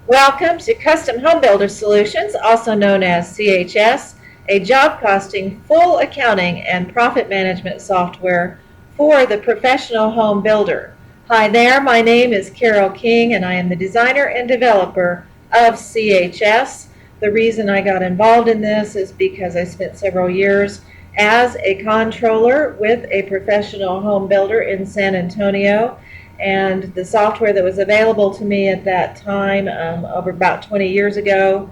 Welcome to Custom Homebuilders Solutions, also known as CHS, a job costing, full accounting, and profit management software for the professional home builder. Hi there, my name is Carol King, and I am the designer and developer of CHS. The reason I got involved in this is because I spent several years as a controller with a professional home builder in San Antonio, and the software that was available to me at that time, over about 20 years ago,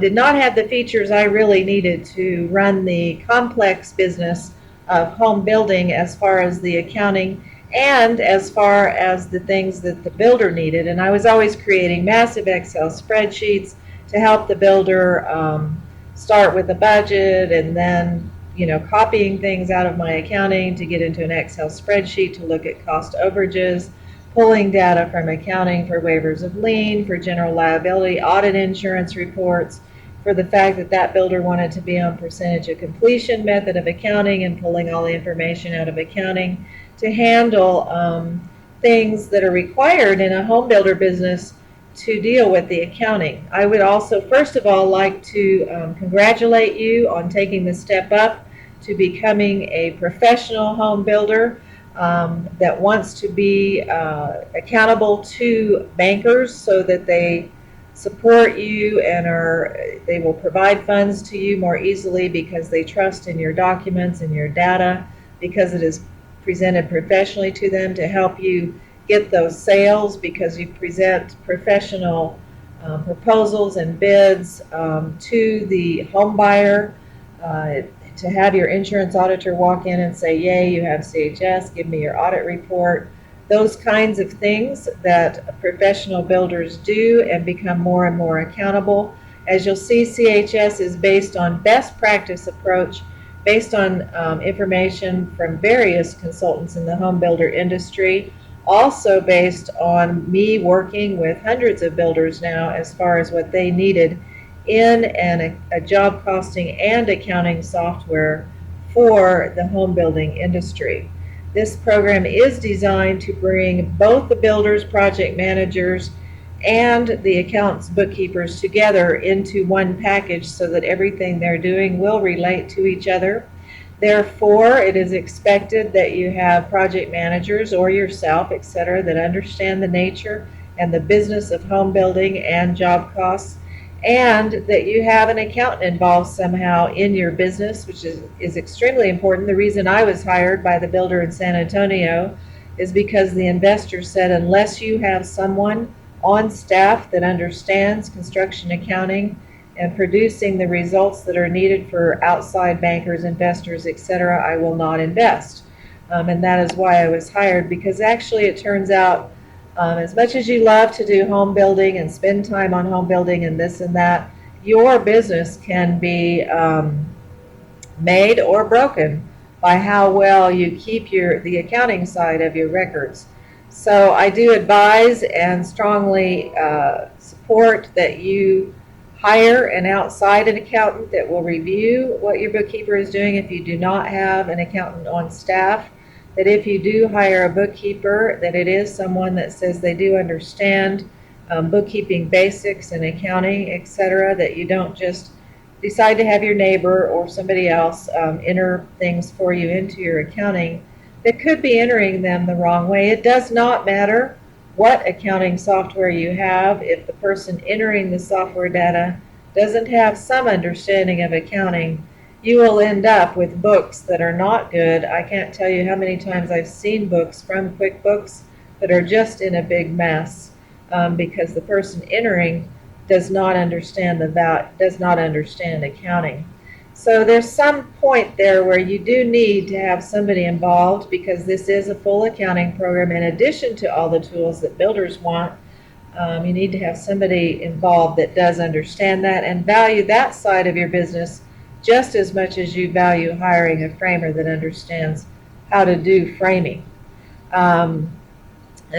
did not have the features I really needed to run the complex business of home building, as far as the accounting and as far as the things that the builder needed. And I was always creating massive Excel spreadsheets to help the builder start with a budget, and then copying things out of my accounting to get into an Excel spreadsheet to look at cost overages, pulling data from accounting for waivers of lien, for general liability, audit insurance reports, for the fact that that builder wanted to be on percentage of completion method of accounting, and pulling all the information out of accounting to handle things that are required in a home builder business to deal with the accounting. I would also, first of all, like to congratulate you on taking the step up to becoming a professional home builder that wants to be accountable to bankers, so that they support you and they will provide funds to you more easily because they trust in your documents and your data, because it is presented professionally to them to help you get those sales, because you present professional proposals and bids to the home buyer, to have your insurance auditor walk in and say, yay, you have CHS, give me your audit report. Those kinds of things that professional builders do, and become more and more accountable. As you'll see, CHS is based on best practice approach, based on information from various consultants in the home builder industry, also based on me working with hundreds of builders now as far as what they needed in a job costing and accounting software for the home building industry. This program is designed to bring both the builders, project managers, and the accountants, bookkeepers together into one package, so that everything they're doing will relate to each other. Therefore, it is expected that you have project managers or yourself, etc., that understand the nature and the business of home building and job costs, and that you have an accountant involved somehow in your business, which is extremely important. The reason I was hired by the builder in San Antonio is because the investor said, unless you have someone on staff that understands construction accounting and producing the results that are needed for outside bankers, investors, etc., I will not invest. And that is why I was hired, because actually it turns out, as much as you love to do home building and spend time on home building and this and that, your business can be made or broken by how well you keep the accounting side of your records. So I do advise and strongly support that you hire an outside accountant that will review what your bookkeeper is doing if you do not have an accountant on staff. That if you do hire a bookkeeper, that it is someone that says they do understand bookkeeping basics and accounting, etc., that you don't just decide to have your neighbor or somebody else enter things for you into your accounting that could be entering them the wrong way. It does not matter what accounting software you have. If the person entering the software data doesn't have some understanding of accounting, you will end up with books that are not good. I can't tell you how many times I've seen books from QuickBooks that are just in a big mess because the person entering does not understand accounting. So there's some point there where you do need to have somebody involved, because this is a full accounting program. In addition to all the tools that builders want, you need to have somebody involved that does understand that and value that side of your business just as much as you value hiring a framer that understands how to do framing. And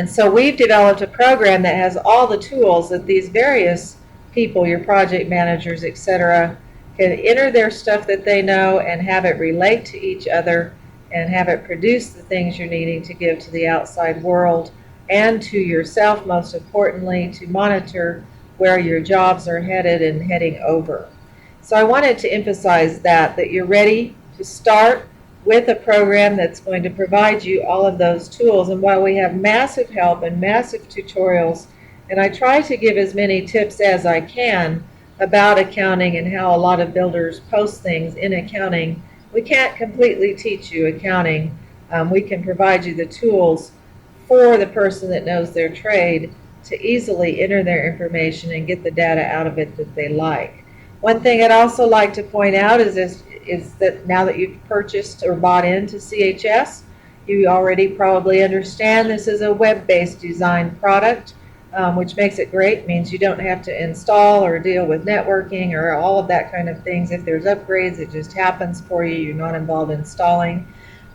so we've developed a program that has all the tools that these various people, your project managers, etc., can enter their stuff that they know and have it relate to each other and have it produce the things you're needing to give to the outside world and to yourself, most importantly, to monitor where your jobs are headed and heading over. So I wanted to emphasize that you're ready to start with a program that's going to provide you all of those tools. And while we have massive help and massive tutorials, and I try to give as many tips as I can about accounting and how a lot of builders post things in accounting, we can't completely teach you accounting. We can provide you the tools for the person that knows their trade to easily enter their information and get the data out of it that they like. One thing I'd also like to point out is that now that you've purchased or bought into CHS, you already probably understand this is a web-based design product, which makes it great. It means you don't have to install or deal with networking or all of that kind of things. If there's upgrades, it just happens for you. You're not involved in installing.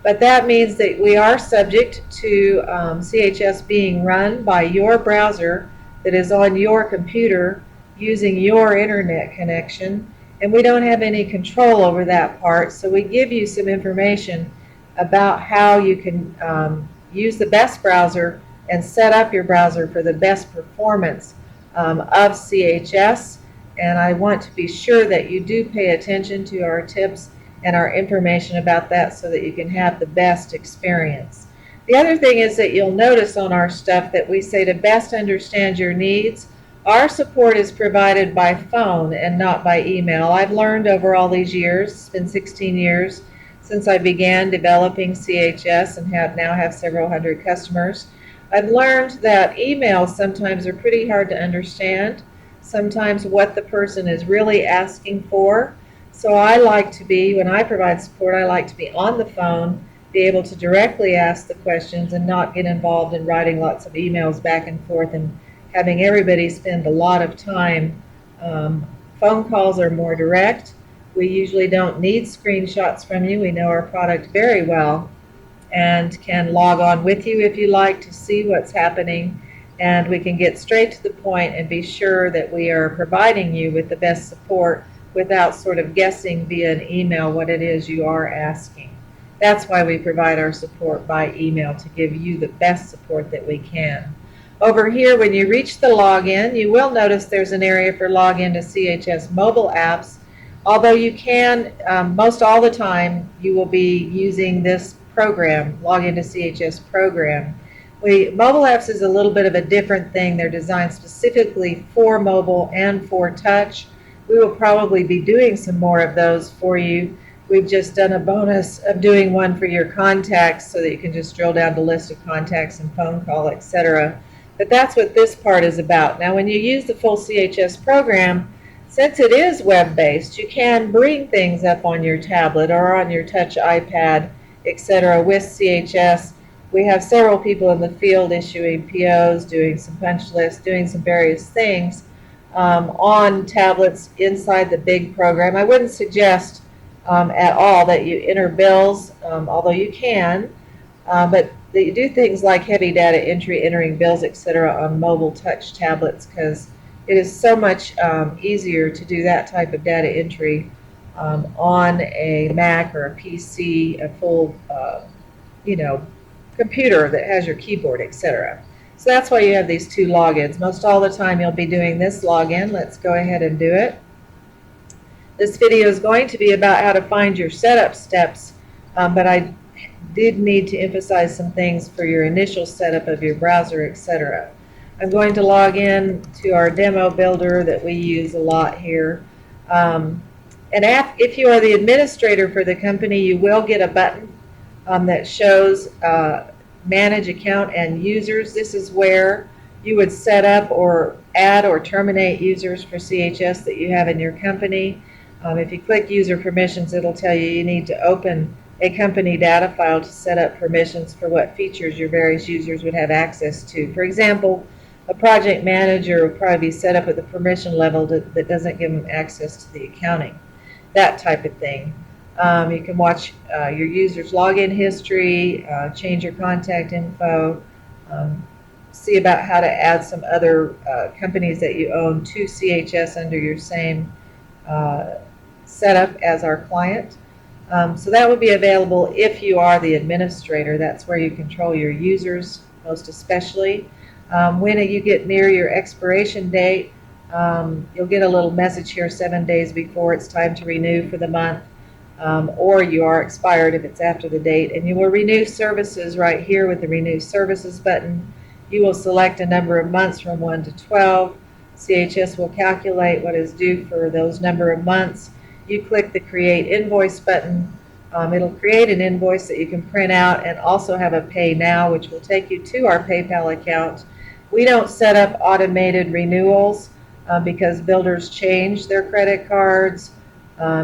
But that means that we are subject to CHS being run by your browser that is on your computer using your internet connection, and we don't have any control over that part. So we give you some information about how you can use the best browser and set up your browser for the best performance of CHS. And I want to be sure that you do pay attention to our tips and our information about that so that you can have the best experience. The other thing is that you'll notice on our stuff that we say to best understand your needs, our support is provided by phone and not by email. I've learned over all these years, it's been 16 years since I began developing CHS and now have several hundred customers. I've learned that emails sometimes are pretty hard to understand, sometimes what the person is really asking for. So I like to be, when I provide support, I like to be on the phone, be able to directly ask the questions and not get involved in writing lots of emails back and forth and having everybody spend a lot of time. Phone calls are more direct. We usually don't need screenshots from you. We know our product very well and can log on with you if you like to see what's happening. And we can get straight to the point and be sure that we are providing you with the best support without sort of guessing via an email what it is you are asking. That's why we provide our support by email, to give you the best support that we can. Over here, when you reach the login, you will notice there's an area for login to CHS mobile apps. Although you can, most all the time, you will be using this program, login to CHS program. Mobile apps is a little bit of a different thing. They're designed specifically for mobile and for touch. We will probably be doing some more of those for you. We've just done a bonus of doing one for your contacts so that you can just drill down to list of contacts and phone call, etc. But that's what this part is about. Now, when you use the full CHS program, since it is web-based, you can bring things up on your tablet or on your touch iPad, etc. with CHS. We have several people in the field issuing POs, doing some punch lists, doing some various things on tablets inside the big program. I wouldn't suggest at all that you enter bills, although you can, but that you do things like heavy data entry, entering bills, etc. on mobile touch tablets, because it is so much easier to do that type of data entry on a Mac or a PC, a full computer that has your keyboard, etc. So that's why you have these two logins. Most all the time you'll be doing this login. Let's go ahead and do it. This video is going to be about how to find your setup steps, but I did need to emphasize some things for your initial setup of your browser, etc. I'm going to log in to our demo builder that we use a lot here. And if you are the administrator for the company, you will get a button that shows Manage Account and Users. This is where you would set up or add or terminate users for CHS that you have in your company. If you click User Permissions, it'll tell you need to open a company data file to set up permissions for what features your various users would have access to. For example, a project manager will probably be set up at the permission level that doesn't give them access to the accounting, that type of thing. You can watch your users' login history, change your contact info, see about how to add some other companies that you own to CHS under your same setup as our client. So that would be available if you are the administrator. That's where you control your users most especially. When you get near your expiration date, You'll get a little message here 7 days before it's time to renew for the month, or you are expired if it's after the date. And you will renew services right here with the Renew Services button. You will select a number of months from 1 to 12. CHS will calculate what is due for those number of months. You click the Create Invoice button. It'll create an invoice that you can print out and also have a Pay Now, which will take you to our PayPal account. We don't set up automated renewals because builders change their credit cards,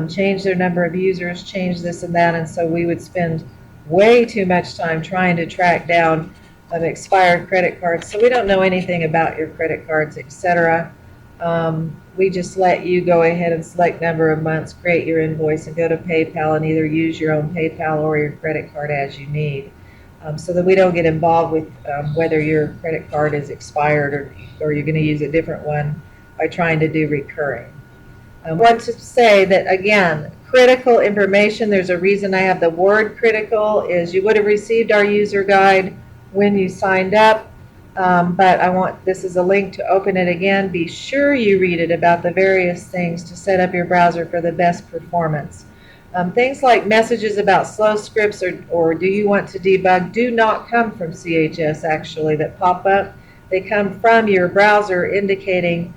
change their number of users, change this and that, and so we would spend way too much time trying to track down expired credit cards. So we don't know anything about your credit cards, etc. We just let you go ahead and select number of months, create your invoice, and go to PayPal and either use your own PayPal or your credit card as you need, so that we don't get involved with whether your credit card is expired or you're going to use a different one by trying to do recurring. I want to say that, again, critical information, there's a reason I have the word critical, is you would have received our user guide when you signed up. But this is a link to open it again. Be sure you read it about the various things to set up your browser for the best performance. Things like messages about slow scripts or do you want to debug do not come from CHS actually that pop up. They come from your browser indicating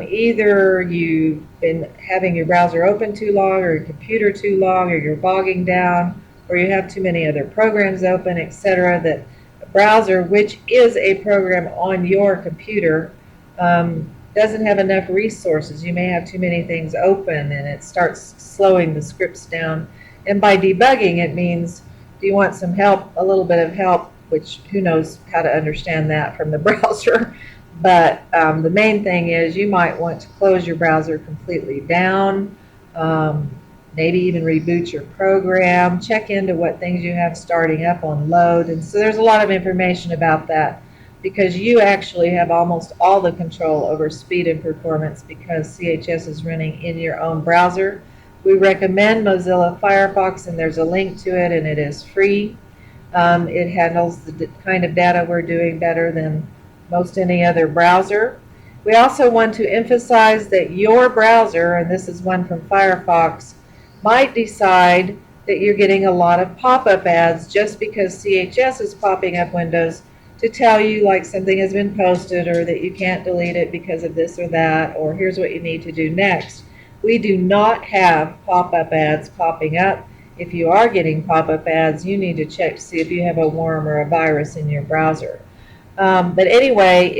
either you've been having your browser open too long or your computer too long or you're bogging down or you have too many other programs open, etc. That browser, which is a program on your computer, doesn't have enough resources. You may have too many things open and it starts slowing the scripts down. And by debugging, it means, do you want some help, a little bit of help, which who knows how to understand that from the browser. But the main thing is you might want to close your browser completely down, maybe even reboot your program, check into what things you have starting up on load. And so there's a lot of information about that because you actually have almost all the control over speed and performance because CHS is running in your own browser. We recommend Mozilla Firefox, and there's a link to it, and it is free. It handles the kind of data we're doing better than most any other browser. We also want to emphasize that your browser, and this is one from Firefox, might decide that you're getting a lot of pop-up ads just because CHS is popping up windows to tell you like something has been posted or that you can't delete it because of this or that, or here's what you need to do next. We do not have pop-up ads popping up. If you are getting pop-up ads, you need to check to see if you have a worm or a virus in your browser. But anyway,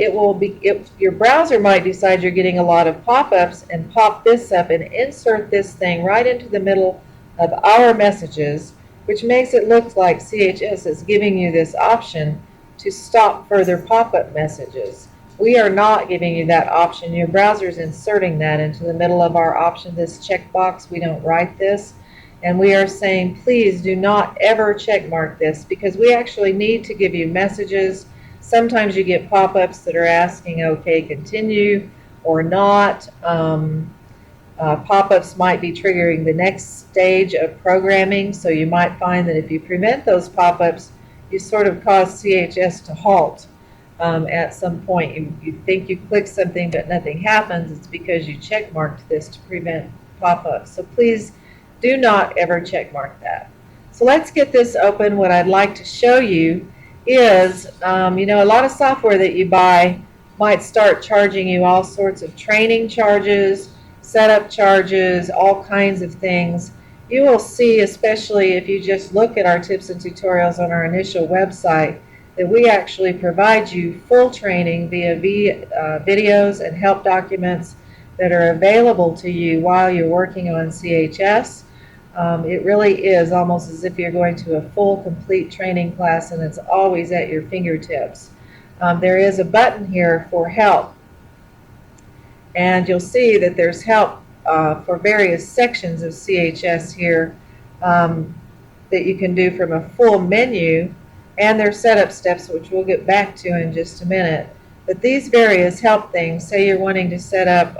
your browser might decide you're getting a lot of pop-ups and pop this up and insert this thing right into the middle of our messages, which makes it look like CHS is giving you this option to stop further pop-up messages. We are not giving you that option. Your browser is inserting that into the middle of our option, this checkbox. We don't write this. And we are saying, please do not ever check mark this because we actually need to give you messages. Sometimes you get pop-ups that are asking, okay, continue or not. Pop-ups might be triggering the next stage of programming, so you might find that if you prevent those pop-ups, you sort of cause CHS to halt at some point. You think you click something but nothing happens. It's because you check marked this to prevent pop-ups. So please do not ever check mark that. So let's get this open. What I'd like to show you is, a lot of software that you buy might start charging you all sorts of training charges, setup charges, all kinds of things. You will see, especially if you just look at our tips and tutorials on our initial website, that we actually provide you full training via videos and help documents that are available to you while you're working on CHS. It really is almost as if you're going to a full, complete training class, and it's always at your fingertips. There is a button here for help, and you'll see that there's help for various sections of CHS here that you can do from a full menu, and there's setup steps, which we'll get back to in just a minute. But these various help things, say you're wanting to set up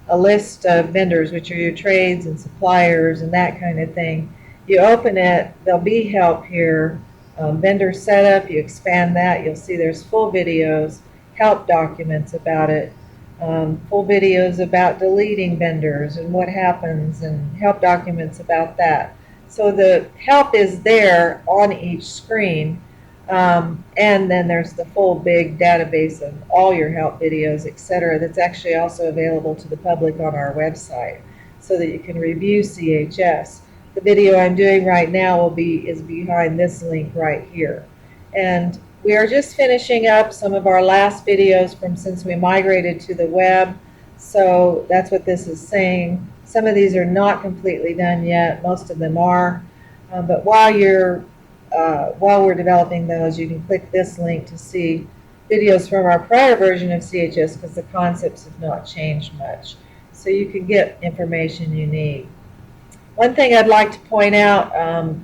a list of vendors, which are your trades and suppliers and that kind of thing. You open it, there'll be help here, vendor setup, you expand that, you'll see there's full videos, help documents about it. full videos about deleting vendors and what happens, and help documents about that. So the help is there on each screen, and then there's the full big database of all your help videos, etc. That's actually also available to the public on our website so that you can review CHS. The video I'm doing right now is behind this link right here. And we are just finishing up some of our last videos from since we migrated to the web. So that's what this is saying. Some of these are not completely done yet. Most of them are. But while we're developing those, you can click this link to see videos from our prior version of CHS, because the concepts have not changed much. So you can get information you need. One thing I'd like to point out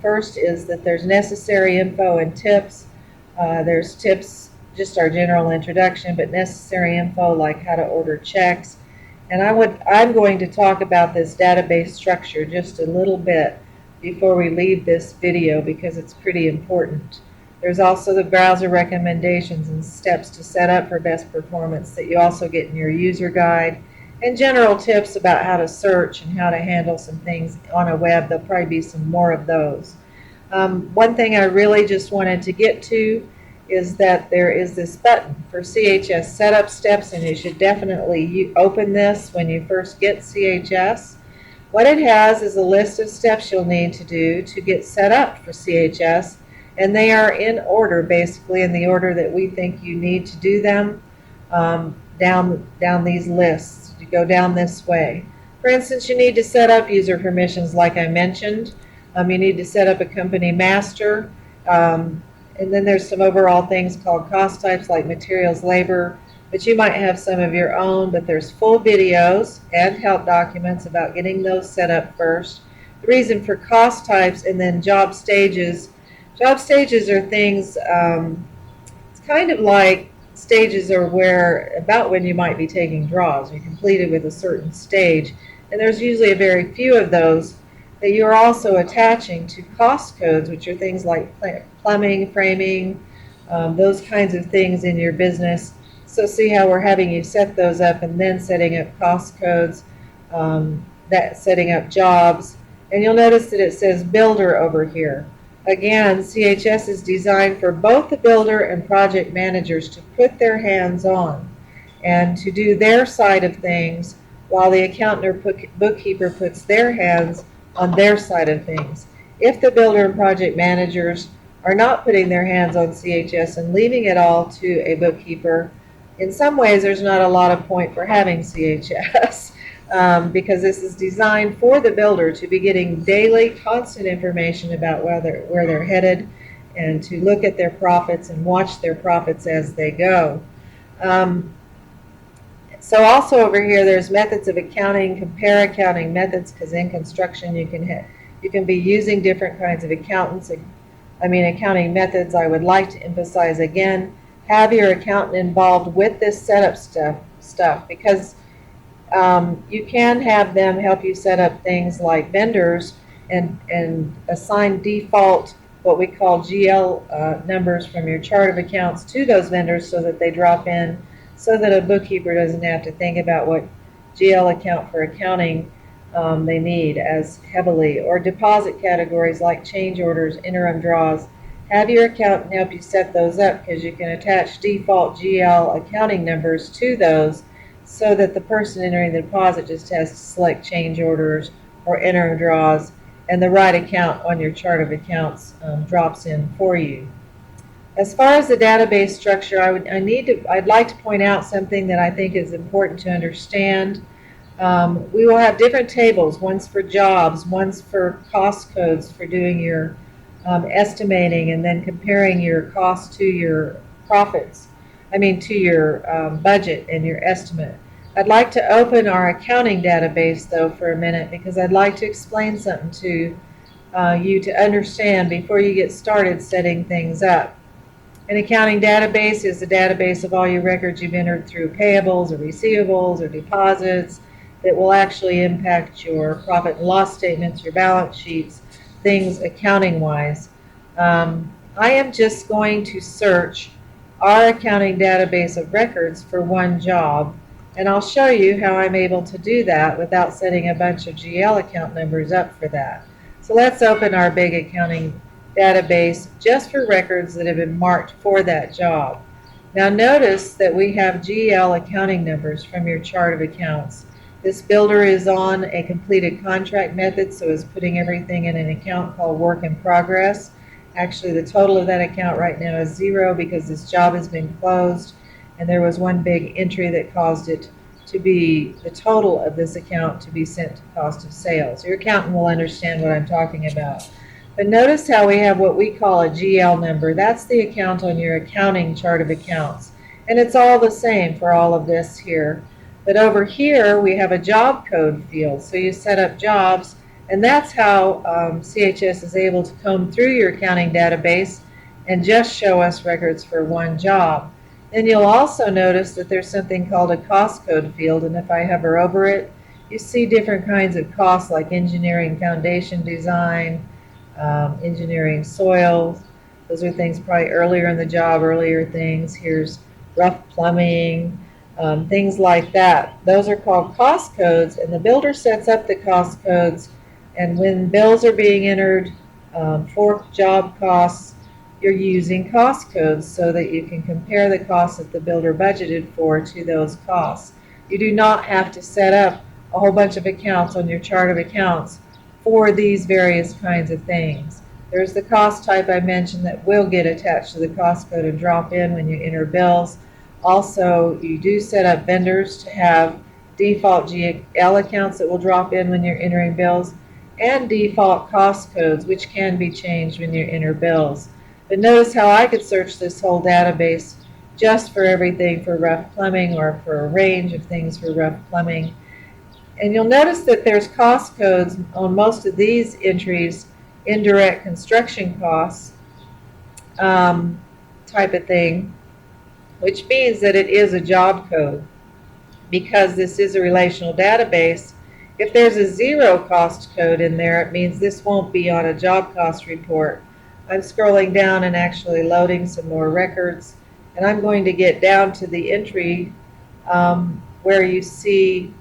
first is that there's necessary info and tips. There's tips, just our general introduction, but necessary info like how to order checks. And I'm going to talk about this database structure just a little bit before we leave this video, because it's pretty important. There's also the browser recommendations and steps to set up for best performance that you also get in your user guide, and general tips about how to search and how to handle some things on a web. There'll probably be some more of those. One thing I really just wanted to get to is that there is this button for CHS setup steps, and you should definitely open this when you first get CHS. What it has is a list of steps you'll need to do to get set up for CHS, and they are in order, basically in the order that we think you need to do them, down these lists. You go down this way. For instance, you need to set up user permissions like I mentioned. You need to set up a company master, and then there's some overall things called cost types like materials, labor, but you might have some of your own. But there's full videos and help documents about getting those set up first. The reason for cost types, and then job stages. Job stages are things, it's kind of like stages are about when you might be taking draws. You're completed with a certain stage, and there's usually a very few of those that you're also attaching to cost codes, which are things like plumbing, framing, those kinds of things in your business. So see how we're having you set those up, and then setting up cost codes, setting up jobs. And you'll notice that it says builder over here. Again, CHS is designed for both the builder and project managers to put their hands on and to do their side of things, while the accountant or bookkeeper puts their hands on their side of things. If the builder and project managers are not putting their hands on CHS and leaving it all to a bookkeeper, in some ways there's not a lot of point for having CHS. Because this is designed for the builder to be getting daily, constant information about where they're headed, and to look at their profits and watch their profits as they go. So also over here, there's methods of accounting, compare accounting methods, because in construction you can be using different kinds of accounting methods. I would like to emphasize again, have your accountant involved with this setup stuff, because you can have them help you set up things like vendors and assign default, what we call GL numbers from your chart of accounts to those vendors, so that they drop in, so that a bookkeeper doesn't have to think about what GL account for accounting they need as heavily. Or deposit categories like change orders, interim draws. Have your accountant help you set those up, because you can attach default GL accounting numbers to those, so that the person entering the deposit just has to select change orders or interim draws, and the right account on your chart of accounts drops in for you. As far as the database structure, I'd like to point out something that I think is important to understand. We will have different tables, one's for jobs, one's for cost codes for doing your estimating, and then comparing your costs to your profits. To your budget and your estimate. I'd like to open our accounting database though for a minute, because I'd like to explain something to you to understand before you get started setting things up. An accounting database is a database of all your records you've entered through payables or receivables or deposits that will actually impact your profit and loss statements, your balance sheets, things accounting wise. I am just going to search our accounting database of records for one job, And I'll show you how I'm able to do that without setting a bunch of GL account numbers up for that. So let's open our big accounting database just for records that have been marked for that job. Now notice that we have GL accounting numbers from your chart of accounts. This builder is on a completed contract method, so is putting everything in an account called work in progress. Actually, the total of that account right now is 0 because this job has been closed, and there was one big entry that caused it to be the total of this account to be sent to cost of sales. Your accountant will understand what I'm talking about. But notice how we have what we call a GL number. That's the account on your accounting chart of accounts. And it's all the same for all of this here. But over here we have a job code field. So you set up jobs, and that's how CHS is able to comb through your accounting database and just show us records for one job. Then you'll also notice that there's something called a cost code field, and if I hover over it, you see different kinds of costs like engineering foundation design, engineering soil. Those are things probably earlier in the job, earlier things. Here's rough plumbing, things like that. Those are called cost codes, and the builder sets up the cost codes, and when bills are being entered for job costs, you're using cost codes so that you can compare the costs that the builder budgeted for to those costs. You do not have to set up a whole bunch of accounts on your chart of accounts for these various kinds of things. There's the cost type I mentioned that will get attached to the cost code and drop in when you enter bills. Also, you do set up vendors to have default GL accounts that will drop in when you're entering bills, and default cost codes, which can be changed when you enter bills. But notice how I could search this whole database just for everything for rough plumbing, or for a range of things for rough plumbing. And you'll notice that there's cost codes on most of these entries, indirect construction costs type of thing, which means that it is a job code. Because this is a relational database, if there's a 0 cost code in there, it means this won't be on a job cost report. I'm scrolling down and actually loading some more records, and I'm going to get down to the entry where you see,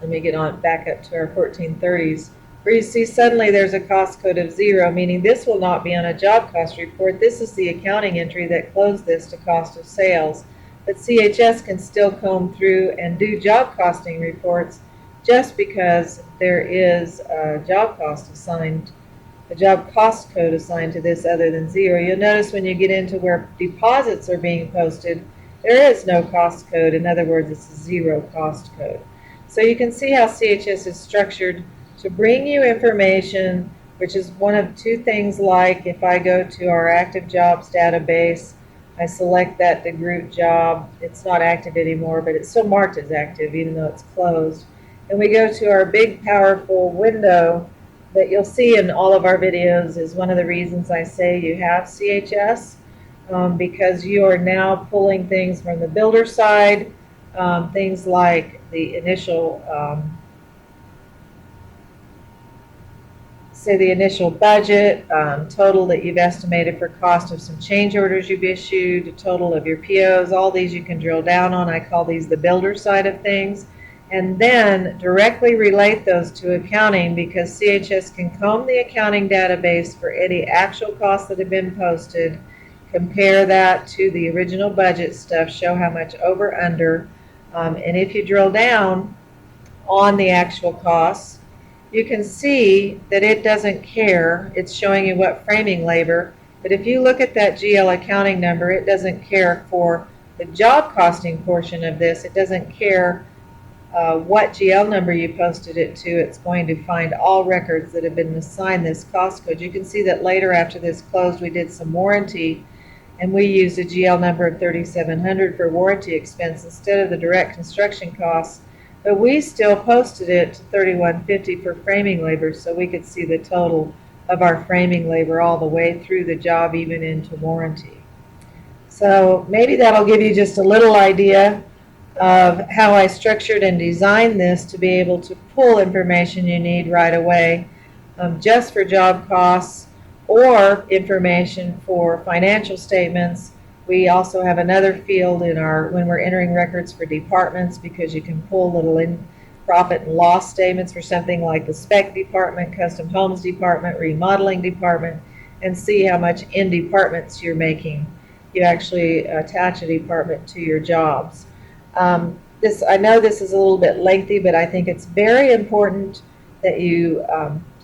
let me get on back up to our 1430s, where you see suddenly there's a cost code of 0, meaning this will not be on a job cost report. This is the accounting entry that closed this to cost of sales. But CHS can still comb through and do job costing reports just because there is a job cost assigned, a job cost code assigned to this other than 0. You'll notice when you get into where deposits are being posted, there is no cost code. In other words, it's a 0 cost code. So you can see how CHS is structured to bring you information, which is one of two things. Like if I go to our active jobs database, I select that the group job. It's not active anymore, but it's still marked as active even though it's closed. And we go to our big powerful window that you'll see in all of our videos. Is one of the reasons I say you have CHS, because you are now pulling things from the builder side, things like the initial say the initial budget, total that you've estimated for cost of some change orders you've issued, a total of your POs. All these you can drill down on. I call these the builder side of things. And then directly relate those to accounting, because CHS can comb the accounting database for any actual costs that have been posted, compare that to the original budget stuff, show how much over, under, and if you drill down on the actual costs, you can see that it doesn't care. It's showing you what framing labor, but if you look at that GL accounting number, it doesn't care for the job costing portion of this. It doesn't care what GL number you posted it to. It's going to find all records that have been assigned this cost code. You can see that later, after this closed, we did some warranty, and we used a GL number of 3,700 for warranty expense instead of the direct construction costs. But we still posted it to 3,150 for framing labor, so we could see the total of our framing labor all the way through the job, even into warranty. So maybe that'll give you just a little idea of how I structured and designed this to be able to pull information you need right away, just for job costs, or information for financial statements, We also have another field in when we're entering records for departments, because you can pull little in profit and loss statements for something like the spec department, custom homes department, remodeling department, and see how much in departments you're making. You actually attach a department to your jobs. I know this is a little bit lengthy, but I think it's very important that you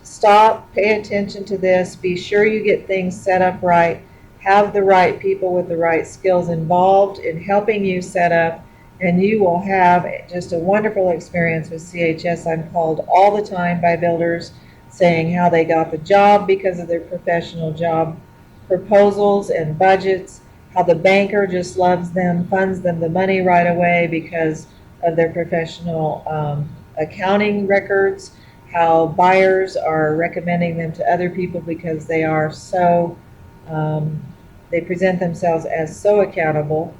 stop, pay attention to this, be sure you get things set up right, have the right people with the right skills involved in helping you set up, and you will have just a wonderful experience with CHS. I'm called all the time by builders saying how they got the job because of their professional job proposals and budgets, how the banker just loves them, funds them the money right away because of their professional accounting records, how buyers are recommending them to other people because they are so, they present themselves as so accountable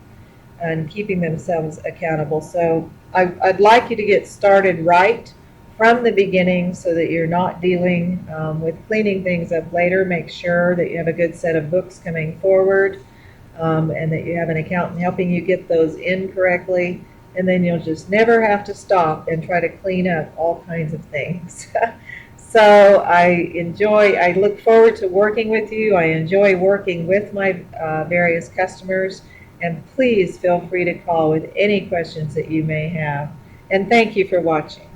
and keeping themselves accountable. So I'd like you to get started right from the beginning so that you're not dealing with cleaning things up later. Make sure that you have a good set of books coming forward, and that you have an accountant helping you get those in correctly. And then you'll just never have to stop and try to clean up all kinds of things. So I look forward to working with you. I enjoy working with my various customers. And please feel free to call with any questions that you may have. And thank you for watching.